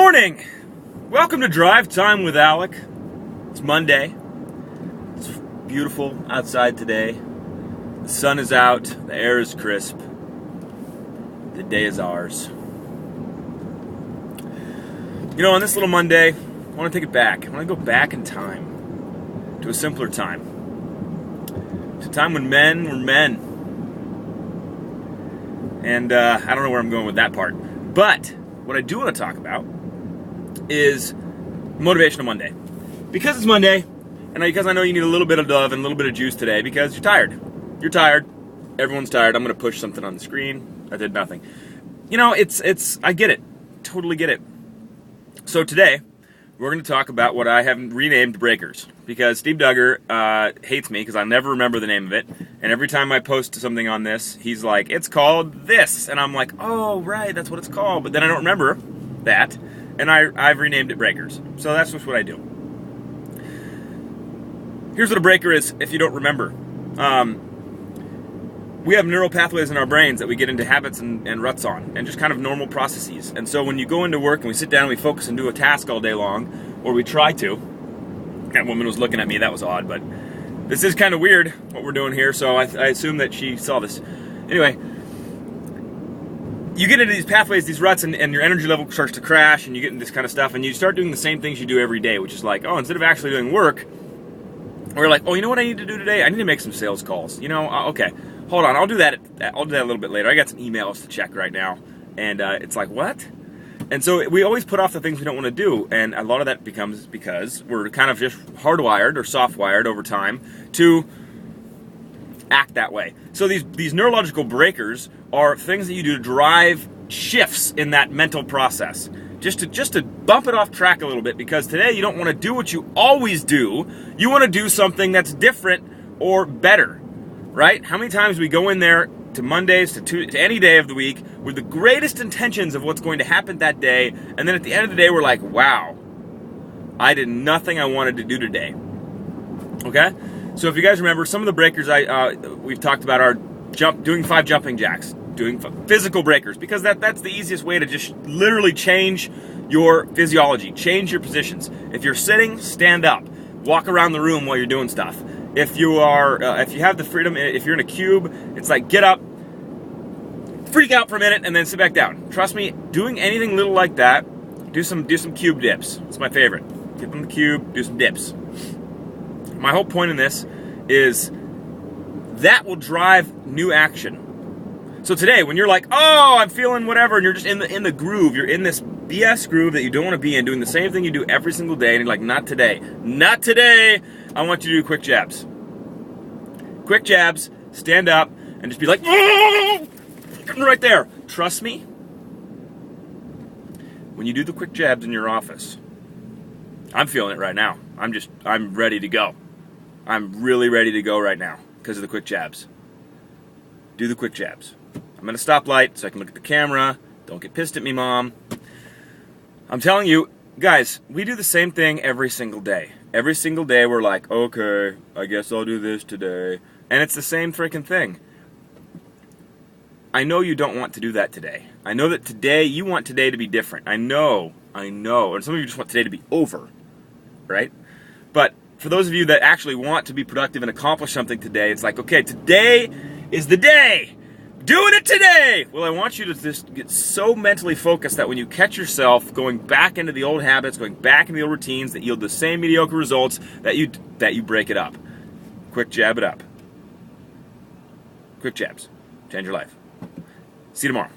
morning! Welcome to Drive Time with Alec. It's Monday. It's beautiful outside today. The sun is out. The air is crisp. The day is ours. You know, on this little Monday, I want to take it back. I want to go back in time to a simpler time. To a time when men were men. And I don't know where I'm going with that part. But what I do want to talk about is Motivational Monday. Because it's Monday, and because I know you need a little bit of love and a little bit of juice today because you're tired. You're tired. Everyone's tired. I'm going to push something on the screen. I did nothing. You know, I get it. Totally get it. So today, we're going to talk about what I have renamed breakers. Because Steve Duggar hates me because I never remember the name of it. And every time I post something on this, he's like, it's called this. And I'm like, oh, right, that's what it's called. But then I don't remember that. And I've renamed it breakers. So that's just what I do. Here's what a breaker is if you don't remember. We have neural pathways in our brains that we get into habits and ruts on, and just kind of normal processes. And so when you go into work and we sit down and we focus and do a task all day long, or we try to, that woman was looking at me, that was odd, but this is kind of weird what we're doing here, so I assume that she saw this. Anyway, you get into these pathways, these ruts, and your energy level starts to crash, and you get into this kind of stuff, and you start doing the same things you do every day, which is like, oh, instead of actually doing work, we're like, oh, you know what I need to do today? I need to make some sales calls. You know, okay, hold on, I'll do that a little bit later. I got some emails to check right now, and it's like, what? And so we always put off the things we don't want to do, and a lot of that becomes because we're kind of just hardwired or soft-wired over time to act that way. So these neurological breakers are things that you do to drive shifts in that mental process. Just to bump it off track a little bit, because today you don't want to do what you always do. You want to do something that's different or better, right? How many times we go in there to Mondays, to any day of the week, with the greatest intentions of what's going to happen that day, and then at the end of the day we're like, wow, I did nothing I wanted to do today. Okay? So if you guys remember, some of the breakers we've talked about are doing 5 jumping jacks, doing physical breakers, because that's the easiest way to just literally change your physiology, change your positions. If you're sitting, stand up, walk around the room while you're doing stuff. If you have the freedom, if you're in a cube, it's like get up, freak out for a minute, and then sit back down. Trust me, doing anything little like that, do some cube dips. It's my favorite. Get on the cube, do some dips. My whole point in this is that will drive new action. So today, when you're like, oh, I'm feeling whatever, and you're just in the groove, you're in this BS groove that you don't want to be in, doing the same thing you do every single day, and you're like, not today. Not today. I want you to do quick jabs. Quick jabs, stand up, and just be like, right there. Trust me, when you do the quick jabs in your office, I'm feeling it right now. I'm ready to go. I'm really ready to go right now because of the quick jabs. Do the quick jabs. I'm at a stoplight so I can look at the camera. Don't get pissed at me, Mom. I'm telling you, guys, we do the same thing every single day. Every single day we're like, okay, I guess I'll do this today. And it's the same freaking thing. I know you don't want to do that today. I know that today, you want today to be different. I know. And some of you just want today to be over, right? But for those of you that actually want to be productive and accomplish something today, it's like, okay, today is the day. Doing it today! Well, I want you to just get so mentally focused that when you catch yourself going back into the old habits, going back into the old routines that yield the same mediocre results, that you break it up. Quick jab it up. Quick jabs. Change your life. See you tomorrow.